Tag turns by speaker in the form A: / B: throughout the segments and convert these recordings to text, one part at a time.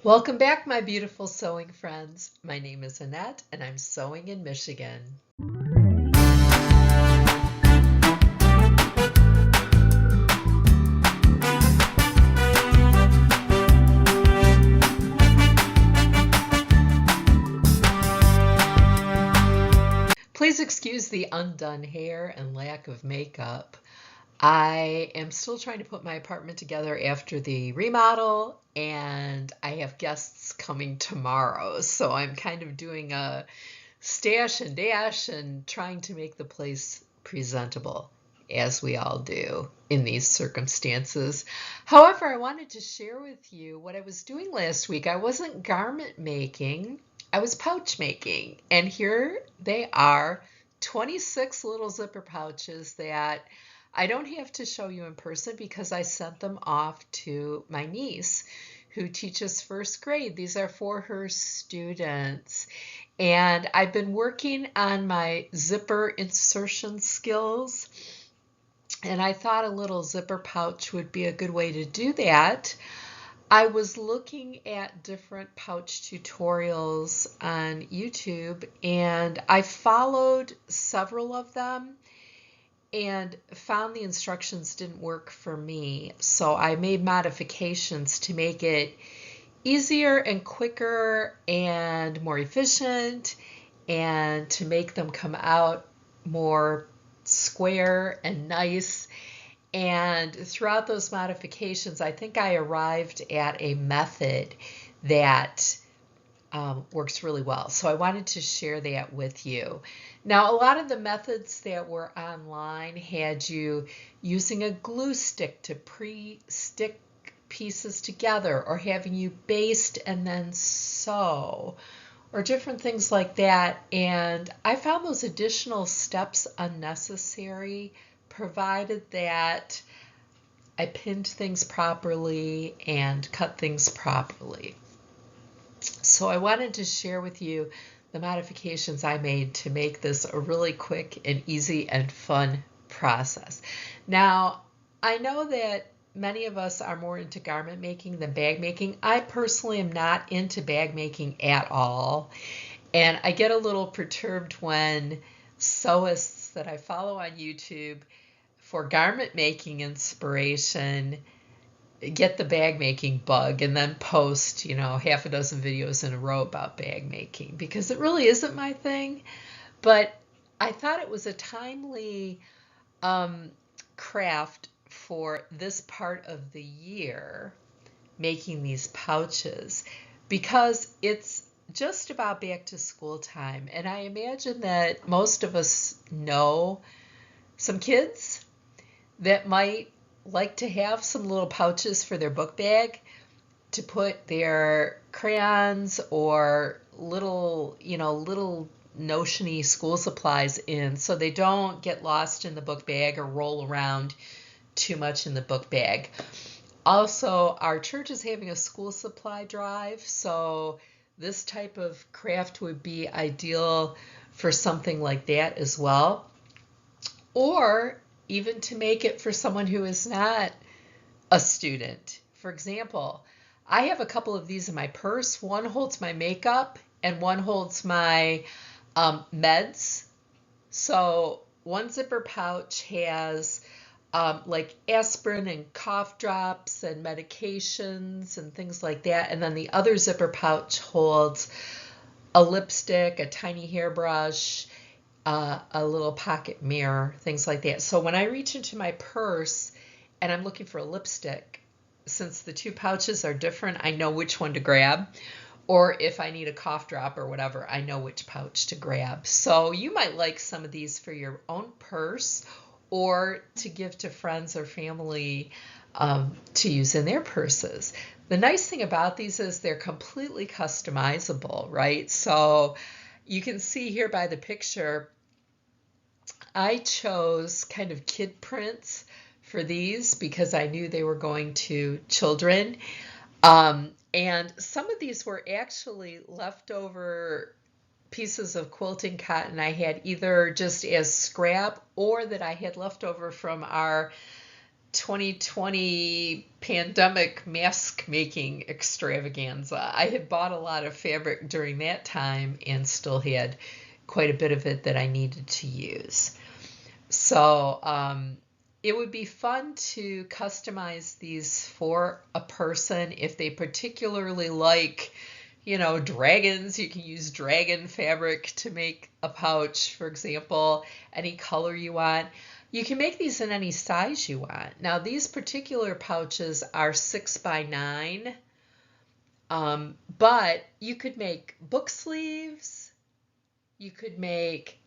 A: Welcome back, my beautiful sewing friends. My name is Annette, and I'm sewing in Michigan. Please excuse the undone hair and lack of makeup. I am still trying to put my apartment together after the remodel, and I have guests coming tomorrow. So I'm kind of doing a stash and dash and trying to make the place presentable, as we all do in these circumstances. However, I wanted to share with you what I was doing last week. I wasn't garment making, I was pouch making. And here they are, 26 little zipper pouches that I don't have to show you in person because I sent them off to my niece who teaches first grade. These are for her students. And I've been working on my zipper insertion skills, and I thought a little zipper pouch would be a good way to do that. I was looking at different pouch tutorials on YouTube, and I followed several of them and found the instructions didn't work for me. So I made modifications to make it easier and quicker and more efficient, and to make them come out more square and nice. And throughout those modifications, I think I arrived at a method that works really well. So I wanted to share that with you. Now, a lot of the methods that were online had you using a glue stick to pre-stick pieces together, or having you baste and then sew, or different things like that. And I found those additional steps unnecessary, provided that I pinned things properly and cut things properly. So I wanted to share with you the modifications I made to make this a really quick and easy and fun process. Now, I know that many of us are more into garment making than bag making. I personally am not into bag making at all. And I get a little perturbed when sewists that I follow on YouTube for garment making inspiration get the bag making bug and then post, half a dozen videos in a row about bag making, because it really isn't my thing. But I thought it was a timely craft for this part of the year, making these pouches, because it's just about back to school time. And I imagine that most of us know some kids that might like to have some little pouches for their book bag to put their crayons or little notion-y school supplies in, so they don't get lost in the book bag or roll around too much in the book bag. Also, our church is having a school supply drive, so this type of craft would be ideal for something like that as well. Or even to make it for someone who is not a student. For example, I have a couple of these in my purse. One holds my makeup and one holds my meds. So one zipper pouch has like aspirin and cough drops and medications and things like that. And then the other zipper pouch holds a lipstick, a tiny hairbrush, a little pocket mirror, things like that. So when I reach into my purse and I'm looking for a lipstick, since the two pouches are different, I know which one to grab. Or if I need a cough drop or whatever, I know which pouch to grab. So you might like some of these for your own purse, or to give to friends or family to use in their purses. The nice thing about these is they're completely customizable, right? So you can see here by the picture, I chose kind of kid prints for these because I knew they were going to children. And some of these were actually leftover pieces of quilting cotton I had either just as scrap or that I had left over from our 2020 pandemic mask making extravaganza. I had bought a lot of fabric during that time and still had quite a bit of it that I needed to use. So it would be fun to customize these for a person if they particularly like, you know, dragons. You can use dragon fabric to make a pouch, for example, any color you want. You can make these in any size you want. Now, these particular pouches are 6 by 9, but you could make book sleeves, you could make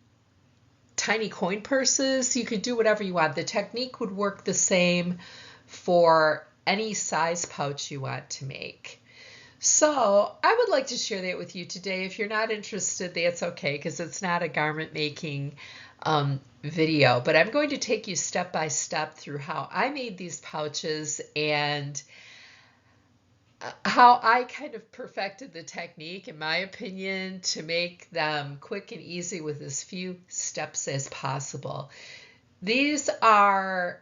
A: tiny coin purses, you could do whatever you want. The technique would work the same for any size pouch you want to make. So I would like to share that with you today. If you're not interested, that's okay, because it's not a garment making video, but I'm going to take you step by step through how I made these pouches and how I kind of perfected the technique, in my opinion, to make them quick and easy with as few steps as possible. These are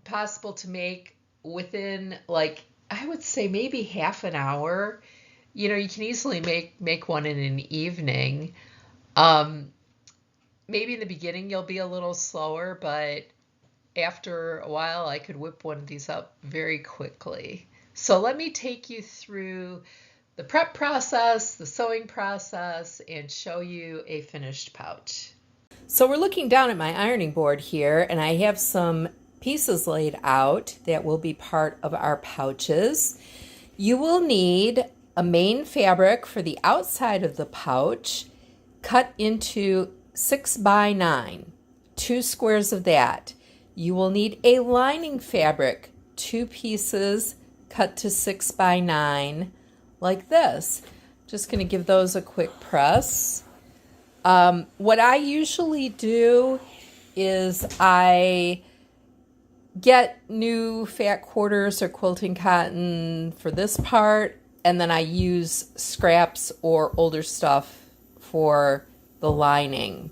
A: possible to make within, like, I would say maybe half an hour. You know, you can easily make one in an evening. Maybe in the beginning you'll be a little slower, but after a while I could whip one of these up very quickly. So let me take you through the prep process, the sewing process, and show you a finished pouch. So we're looking down at my ironing board here, and I have some pieces laid out that will be part of our pouches. You will need a main fabric for the outside of the pouch cut into 6 by 9, 2 squares of that. You will need a lining fabric, 2 pieces cut to 6 by 9 like this. Just going to give those a quick press. What I usually do is I get new fat quarters or quilting cotton for this part, and then I use scraps or older stuff for the lining.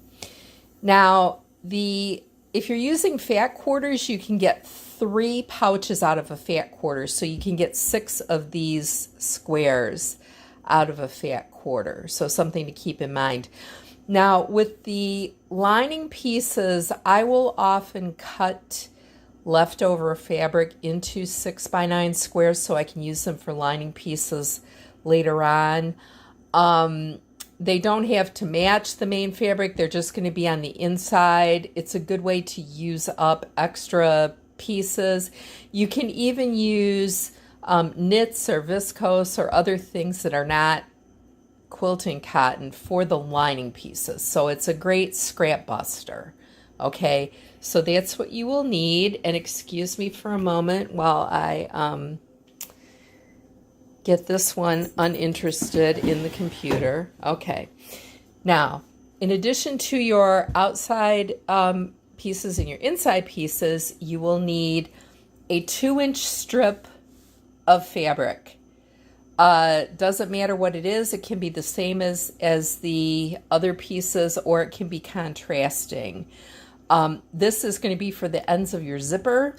A: Now, if you're using fat quarters, you can get 3 pouches out of a fat quarter, so you can get 6 of these squares out of a fat quarter, so something to keep in mind. Now, with the lining pieces, I will often cut leftover fabric into 6 by 9 squares so I can use them for lining pieces later on. They don't have to match the main fabric. They're just going to be on the inside. It's a good way to use up extra pieces. You can even use knits or viscose or other things that are not quilting cotton for the lining pieces. So it's a great scrap buster. Okay, so that's what you will need. And excuse me for a moment while I get this one uninterested in the computer. Okay, now in addition to your outside pieces and your inside pieces, you will need a 2-inch strip of fabric. Doesn't matter what it is. It can be the same as the other pieces, or it can be contrasting. This is going to be for the ends of your zipper.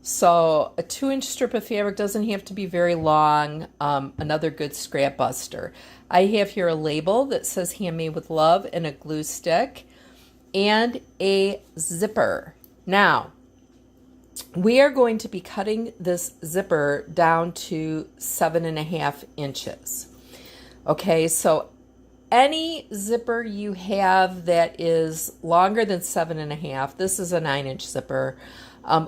A: So a 2-inch strip of fabric doesn't have to be very long. Another good scrap buster. I have here a label that says handmade with love and a glue stick and a zipper. Now, we are going to be cutting this zipper down to 7.5 inches. Okay, so any zipper you have that is longer than 7.5, this is a 9-inch zipper,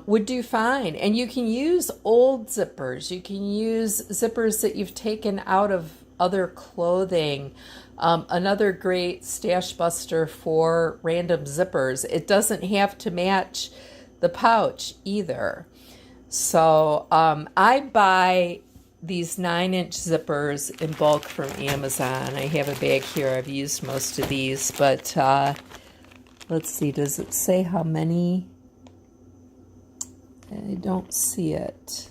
A: would do fine. And you can use old zippers. You can use zippers that you've taken out of other clothing. Another great stash buster for random zippers. It doesn't have to match the pouch either. So I buy these 9-inch zippers in bulk from Amazon. I have a bag here. I've used most of these, but let's see, does it say how many? I don't see it.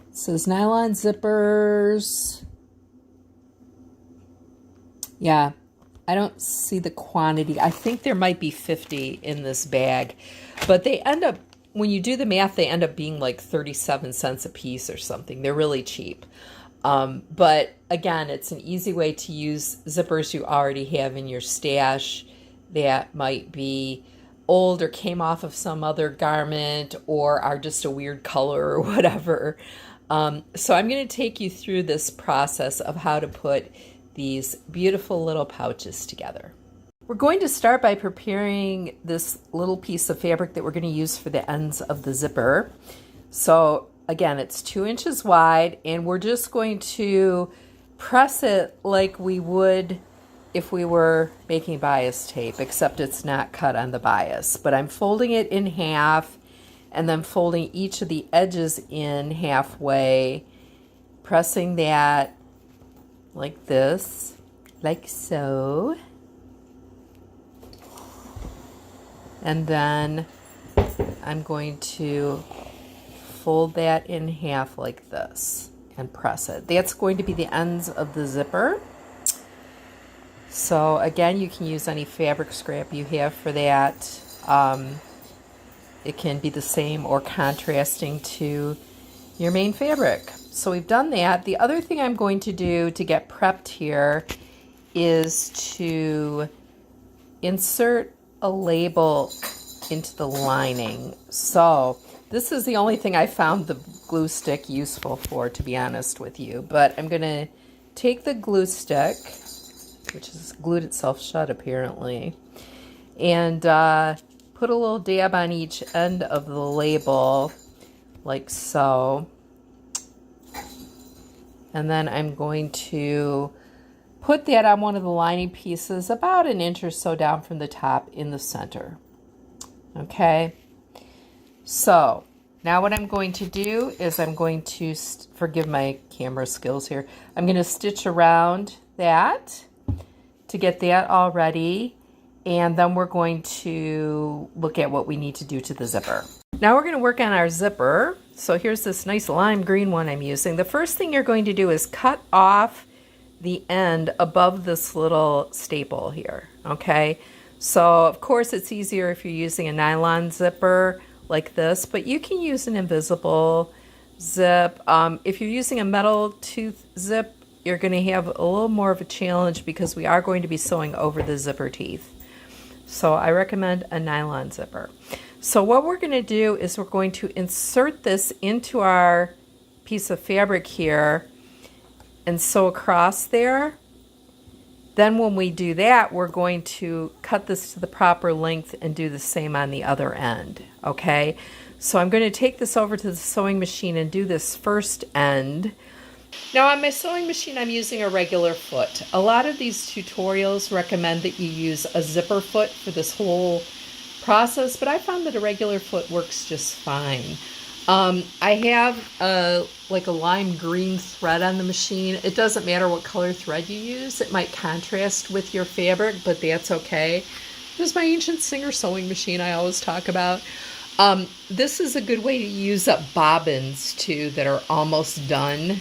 A: It says nylon zippers. Yeah, I don't see the quantity. I think there might be 50 in this bag, but they end up when you do the math, they end up being like 37 cents a piece or something. They're really cheap. But again, it's an easy way to use zippers you already have in your stash that might be old or came off of some other garment or are just a weird color or whatever. So I'm going to take you through this process of how to put these beautiful little pouches together. We're going to start by preparing this little piece of fabric that we're going to use for the ends of the zipper. So again, it's 2 inches wide, and we're just going to press it like we would if we were making bias tape, except it's not cut on the bias. But I'm folding it in half and then folding each of the edges in halfway, pressing that like this, like so. And then I'm going to fold that in half like this and press it. That's going to be the ends of the zipper. So again, you can use any fabric scrap you have for that. It can be the same or contrasting to your main fabric. So we've done that. The other thing I'm going to do to get prepped here is to insert a label into the lining. So this is the only thing I found the glue stick useful for, to be honest with you. But I'm going to take the glue stick, which has glued itself shut apparently, and put a little dab on each end of the label, like so. And then I'm going to put that on one of the lining pieces about an inch or so down from the top in the center. Okay, so now what I'm going to do is I'm going to, forgive my camera skills here, I'm going to stitch around that to get that all ready, and then we're going to look at what we need to do to the zipper. Now we're going to work on our zipper. So here's this nice lime green one I'm using. The first thing you're going to do is cut off the end above this little staple here, okay? So of course it's easier if you're using a nylon zipper like this, but you can use an invisible zip. If you're using a metal tooth zip, you're going to have a little more of a challenge because we are going to be sewing over the zipper teeth. So I recommend a nylon zipper. So what we're going to do is we're going to insert this into our piece of fabric here and sew across there. Then when we do that, we're going to cut this to the proper length and do the same on the other end, okay? So I'm going to take this over to the sewing machine and do this first end. Now on my sewing machine, I'm using a regular foot. A lot of these tutorials recommend that you use a zipper foot for this whole process, but I found that a regular foot works just fine. I have like a lime green thread on the machine. It doesn't matter what color thread you use. It might contrast with your fabric, but that's okay. This is my ancient Singer sewing machine I always talk about. This is a good way to use up bobbins too that are almost done,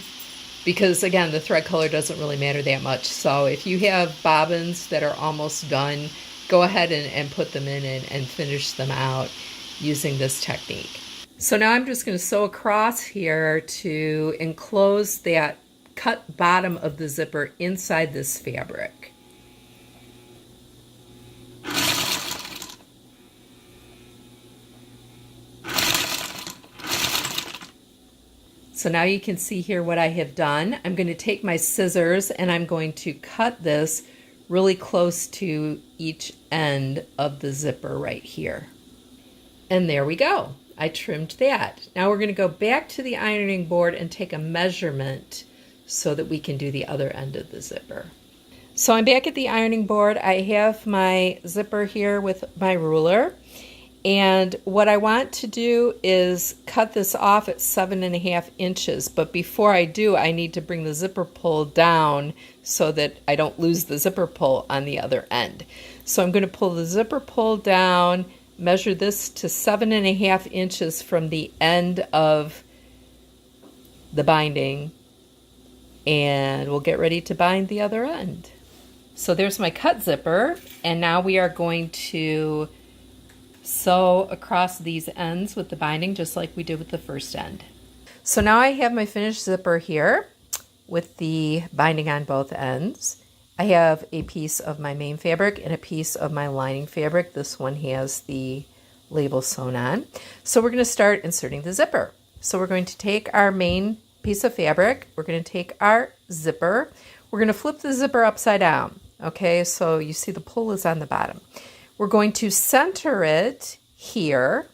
A: because again, the thread color doesn't really matter that much. So if you have bobbins that are almost done, go ahead and put them in and finish them out using this technique. So now I'm just going to sew across here to enclose that cut bottom of the zipper inside this fabric. So now you can see here what I have done. I'm going to take my scissors and I'm going to cut this really close to each end of the zipper right here. And there we go. I trimmed that. Now we're going to go back to the ironing board and take a measurement so that we can do the other end of the zipper. So I'm back at the ironing board. I have my zipper here with my ruler. And what I want to do is cut this off at 7.5 inches. But before I do, I need to bring the zipper pull down so that I don't lose the zipper pull on the other end. So I'm going to pull the zipper pull down, measure this to 7.5 inches from the end of the binding, and we'll get ready to bind the other end. So there's my cut zipper, and now we are going to sew across these ends with the binding just like we did with the first end. So now I have my finished zipper here with the binding on both ends. I have a piece of my main fabric and a piece of my lining fabric. This one has the label sewn on. So we're going to start inserting the zipper. So we're going to take our main piece of fabric, we're going to take our zipper, we're going to flip the zipper upside down. Okay, so you see the pull is on the bottom. We're going to center it here.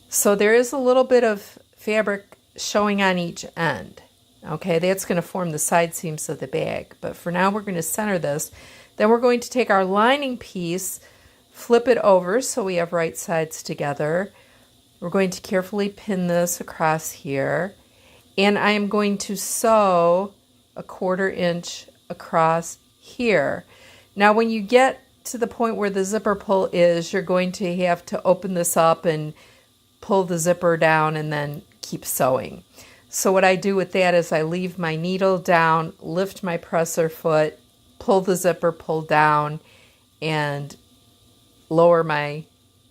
A: So there is a little bit of fabric showing on each end. Okay, that's going to form the side seams of the bag. But for now, we're going to center this. Then we're going to take our lining piece, flip it over so we have right sides together. We're going to carefully pin this across here. And I am going to sew a 1/4 inch across here. Now, when you get to the point where the zipper pull is, you're going to have to open this up and pull the zipper down and then keep sewing. So what I do with that is I leave my needle down, lift my presser foot, pull the zipper, pull down, and lower my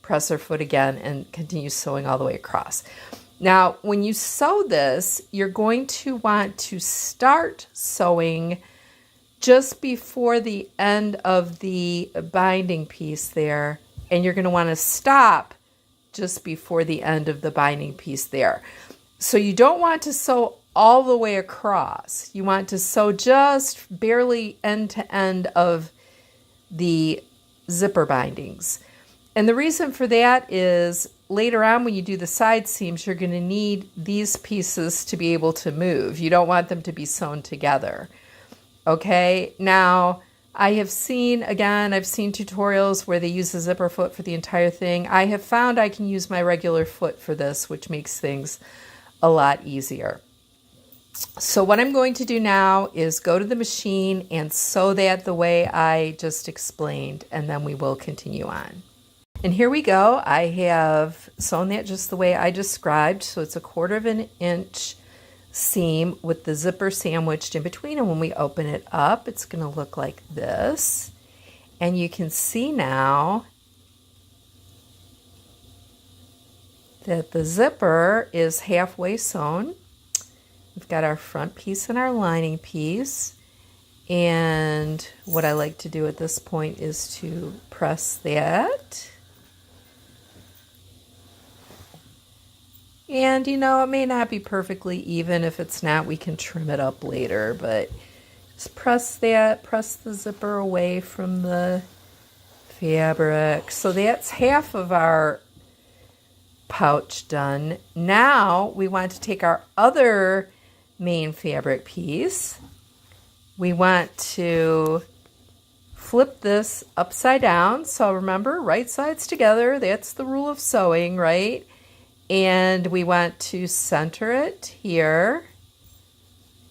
A: presser foot again and continue sewing all the way across. Now, when you sew this, you're going to want to start sewing just before the end of the binding piece there, and you're going to want to stop just before the end of the binding piece there. So you don't want to sew all the way across. You want to sew just barely end to end of the zipper bindings. And the reason for that is later on when you do the side seams, you're going to need these pieces to be able to move. You don't want them to be sewn together. Okay, now I've seen tutorials where they use a zipper foot for the entire thing. I have found I can use my regular foot for this, which makes things a lot easier. So what I'm going to do now is go to the machine and sew that the way I just explained, and then we will continue on. And here we go. I have sewn that just the way I described. So it's a 1/4 inch seam with the zipper sandwiched in between. And when we open it up, it's going to look like this. And you can see now that the zipper is halfway sewn. We've got our front piece and our lining piece. And what I like to do at this point is to press that. And, you know, it may not be perfectly even. If it's not, we can trim it up later. But just press that, press the zipper away from the fabric. So that's half of our pouch done. Now we want to take our other main fabric piece. We want to flip this upside down. So remember, right sides together. That's the rule of sewing, right? And we want to center it here.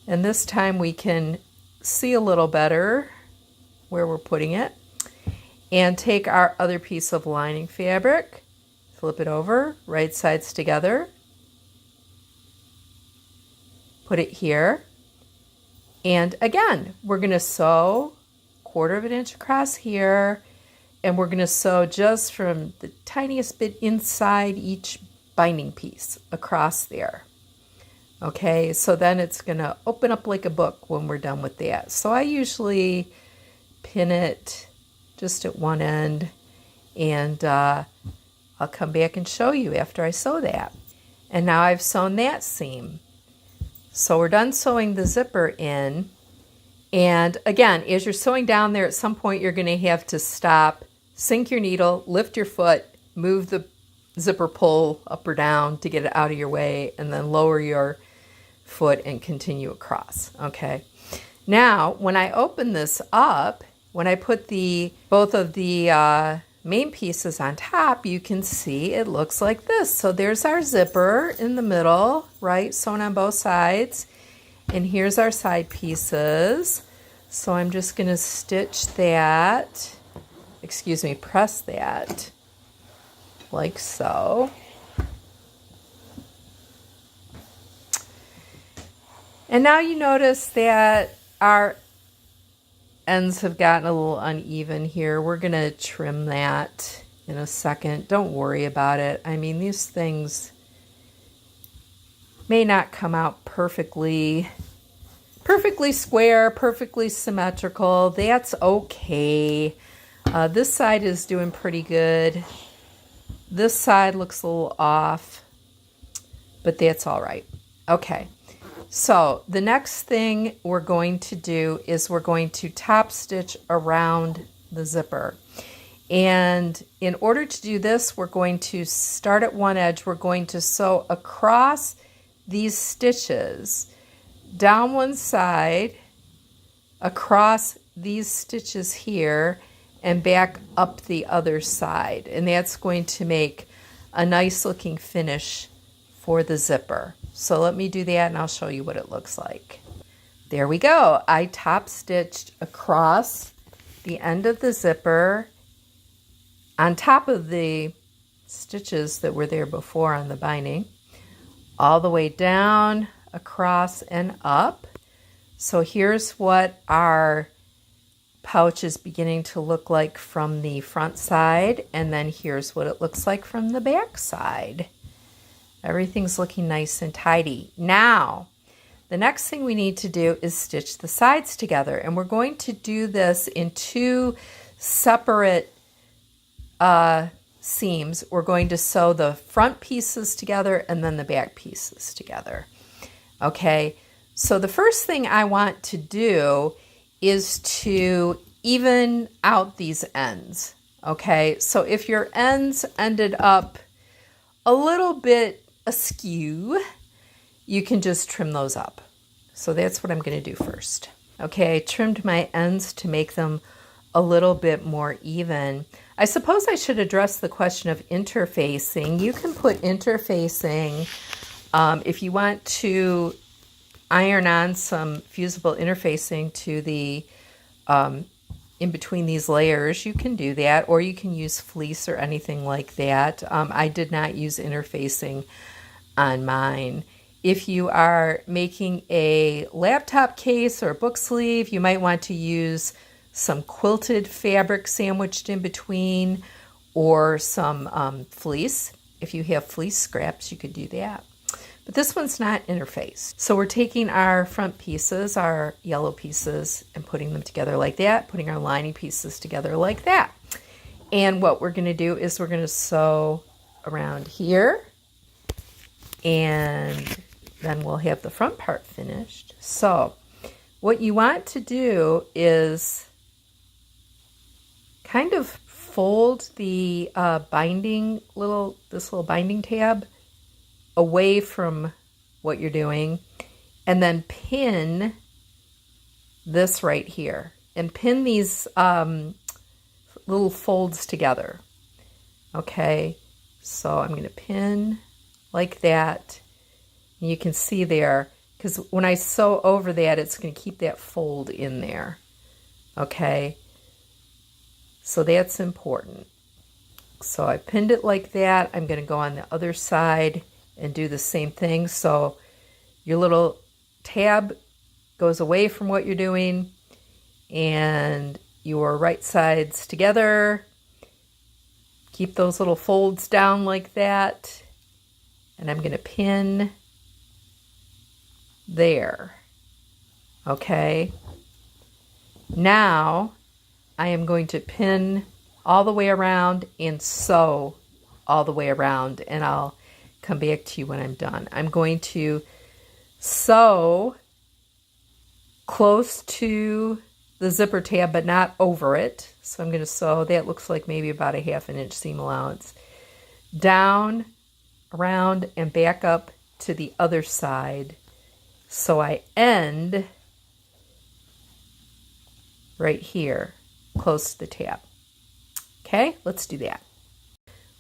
A: And this time we can see a little better where we're putting it. And take our other piece of lining fabric, flip it over, right sides together. Put it here. And again, we're going to sew 1/4 inch across here. And we're going to sew just from the tiniest bit inside each binding piece across there. Okay, so then it's going to open up like a book when we're done with that. So I usually pin it just at one end, and I'll come back and show you after I sew that. And now I've sewn that seam. So we're done sewing the zipper in. And again, as you're sewing down there, at some point you're going to have to stop, sink your needle, lift your foot, move the zipper pull up or down to get it out of your way, and then lower your foot and continue across. Okay. Now, when I open this up, when I put both of the main pieces on top, you can see it looks like this. So there's our zipper in the middle, right, sewn on both sides. And here's our side pieces. So I'm just going to stitch that, press that like so. And now you notice that our ends have gotten a little uneven here. We're going to trim that in a second. Don't worry about it. I mean, these things may not come out perfectly square, perfectly symmetrical. That's okay. This side is doing pretty good. This side looks a little off, but that's all right. Okay, so the next thing we're going to do is we're going to top stitch around the zipper. And in order to do this, we're going to start at one edge. We're going to sew across these stitches down one side, across these stitches here, and back up the other side. And that's going to make a nice looking finish for the zipper. So let me do that and I'll show you what it looks like. There we go. I top stitched across the end of the zipper on top of the stitches that were there before on the binding, all the way down, across, and up. So here's what our pouch is beginning to look like from the front side, and then here's what it looks like from the back side. Everything's looking nice and tidy. Now, the next thing we need to do is stitch the sides together, and we're going to do this in two separate seams. We're going to sew the front pieces together and then the back pieces together. Okay, so the first thing I want to do is to even out these ends. Okay, so if your ends ended up a little bit askew, you can just trim those up. So that's what I'm going to do first. Okay, I trimmed my ends to make them a little bit more even. I suppose I should address the question of interfacing. You can put interfacing if you want to iron on some fusible interfacing to the in between these layers. You can do that, or you can use fleece or anything like that. I did not use interfacing on mine. If you are making a laptop case or a book sleeve, you might want to use some quilted fabric sandwiched in between, or some fleece. If you have fleece scraps, you could do that. But this one's not interfaced. So we're taking our front pieces, our yellow pieces, and putting them together like that, putting our lining pieces together like that. And what we're going to do is we're going to sew around here, and then we'll have the front part finished. So what you want to do is kind of fold the this little binding tab away from what you're doing, and then pin this right here, and pin these little folds together. Okay, so I'm going to pin like that. And you can see there, because when I sew over that, it's going to keep that fold in there. Okay, so that's important. So I pinned it like that. I'm going to go on the other side and do the same thing. So your little tab goes away from what you're doing, and your right sides together. Keep those little folds down like that. And I'm going to pin there. Okay. Now I am going to pin all the way around and sew all the way around, and I'll come back to you when I'm done. I'm going to sew close to the zipper tab, but not over it. So I'm going to sew, that looks like maybe about a 1/2 inch seam allowance, down, around, and back up to the other side. So I end right here, close to the tab. Okay, let's do that.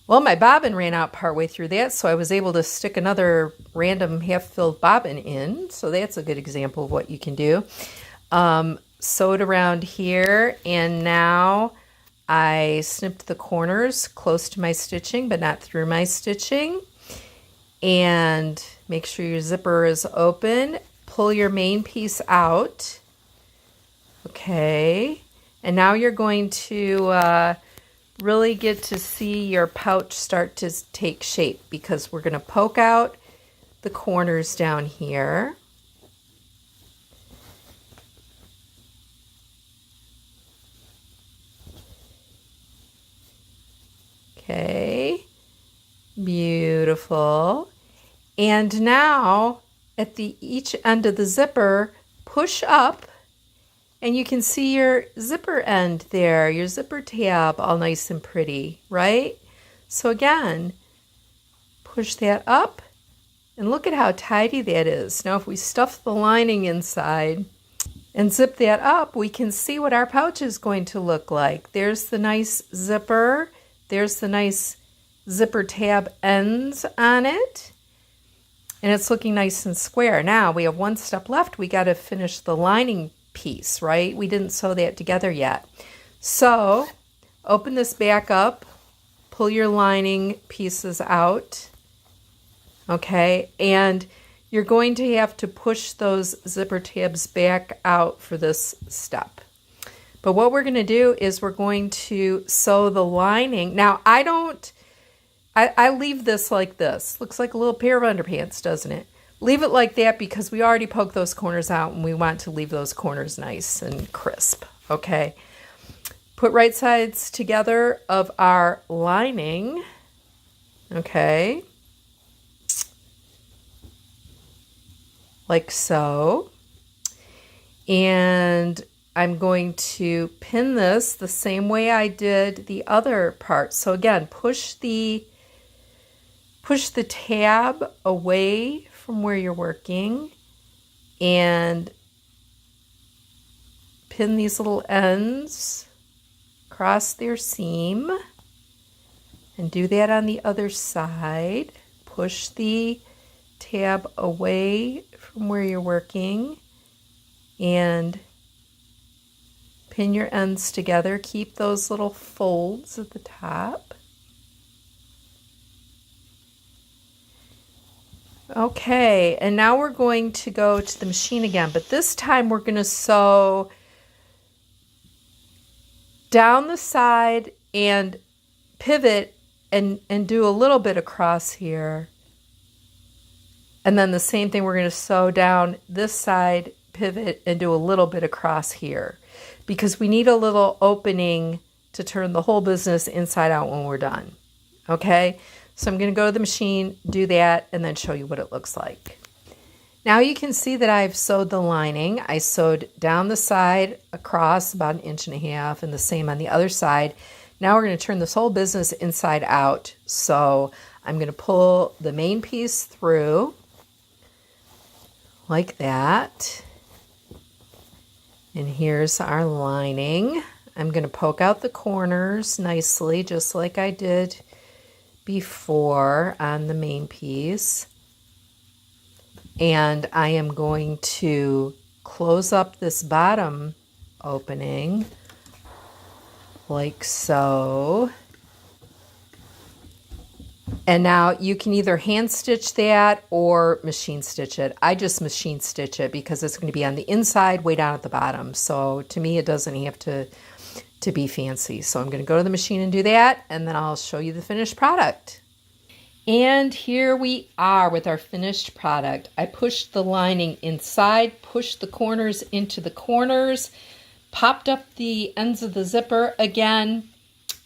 A: Well, my bobbin ran out partway through that, so I was able to stick another random half-filled bobbin in. So that's a good example of what you can do. Sewed around here, and now I snipped the corners close to my stitching, but not through my stitching. And make sure your zipper is open. Pull your main piece out. Okay, and now you're going to
B: really get to see your pouch start to take shape, because we're going to poke out the corners down here. Okay, beautiful. And now at each end of the zipper, push up, and you can see your zipper end there, your zipper tab, all nice and pretty, right? So again, push that up, and look at how tidy that is. Now if we stuff the lining inside and zip that up, we can see what our pouch is going to look like. There's the nice zipper. There's the nice zipper tab ends on it. And it's looking nice and square. Now we have one step left. We got to finish the lining piece, right? We didn't sew that together yet. So open this back up, pull your lining pieces out, okay? And you're going to have to push those zipper tabs back out for this step. But what we're going to do is we're going to sew the lining. Now I leave this like this. Looks like a little pair of underpants, doesn't it? Leave it like that because we already poked those corners out and we want to leave those corners nice and crisp, okay? Put right sides together of our lining, okay? Like so. And I'm going to pin this the same way I did the other part. So again, push the tab away from where you're working and pin these little ends across their seam, and do that on the other side. Push the tab away from where you're working and pin your ends together. Keep those little folds at the top. Okay, and now we're going to go to the machine again, but this time we're going to sew down the side and pivot and do a little bit across here. And then the same thing, we're going to sew down this side, pivot, and do a little bit across here, because we need a little opening to turn the whole business inside out when we're done. Okay? So I'm going to go to the machine, do that, and then show you what it looks like. Now you can see that I've sewed the lining. I sewed down the side across about 1.5 inches and the same on the other side. Now we're going to turn this whole business inside out. So I'm going to pull the main piece through like that. And here's our lining. I'm going to poke out the corners nicely, just like I did before on the main piece. And I am going to close up this bottom opening like so. And now you can either hand stitch that or machine stitch it. I just machine stitch it because it's going to be on the inside, way down at the bottom. So to me, it doesn't have to be fancy. So I'm going to go to the machine and do that, and then I'll show you the finished product. And here we are with our finished product. I pushed the lining inside, pushed the corners into the corners, popped up the ends of the zipper again,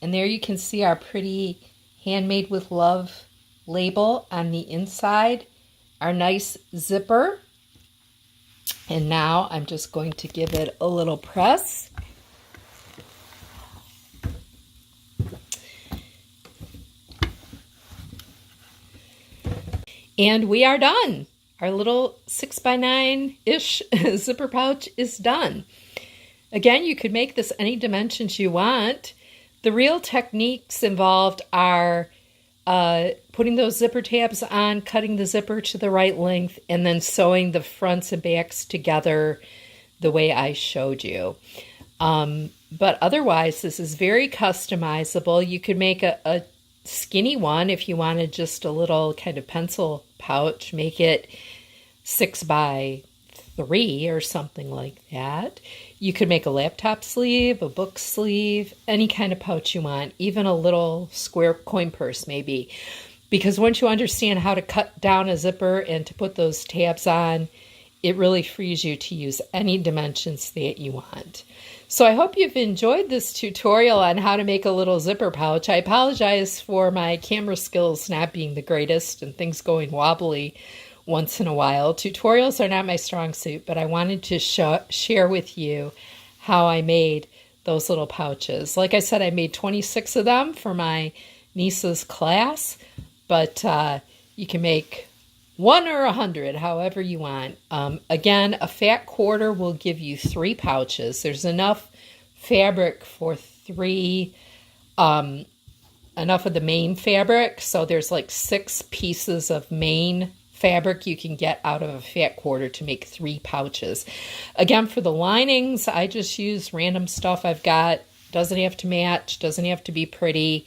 B: and there you can see our pretty Handmade with Love label on the inside, our nice zipper. And now I'm just going to give it a little press. And we are done. Our little 6x9-ish zipper pouch is done. Again, you could make this any dimensions you want. The real techniques involved are putting those zipper tabs on, cutting the zipper to the right length, and then sewing the fronts and backs together the way I showed you. But otherwise, this is very customizable. You could make a skinny one if you wanted just a little kind of pencil pouch. Make it 6 by 3 or something like that. You could make a laptop sleeve, a book sleeve, any kind of pouch you want, even a little square coin purse maybe. Because once you understand how to cut down a zipper and to put those tabs on, it really frees you to use any dimensions that you want. So I hope you've enjoyed this tutorial on how to make a little zipper pouch. I apologize for my camera skills not being the greatest and things going wobbly once in a while. Tutorials are not my strong suit, but I wanted to share with you how I made those little pouches. Like I said, I made 26 of them for my niece's class, but you can make 1 or 100, however you want. Again, a fat quarter will give you 3 pouches. There's enough fabric for 3, enough of the main fabric, so there's like 6 pieces of main fabric you can get out of a fat quarter to make 3 pouches. Again, for the linings, I just use random stuff I've got. Doesn't have to match, doesn't have to be pretty.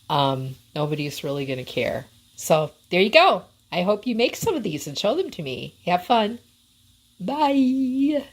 B: Nobody's really going to care. So there you go. I hope you make some of these and show them to me. Have fun. Bye.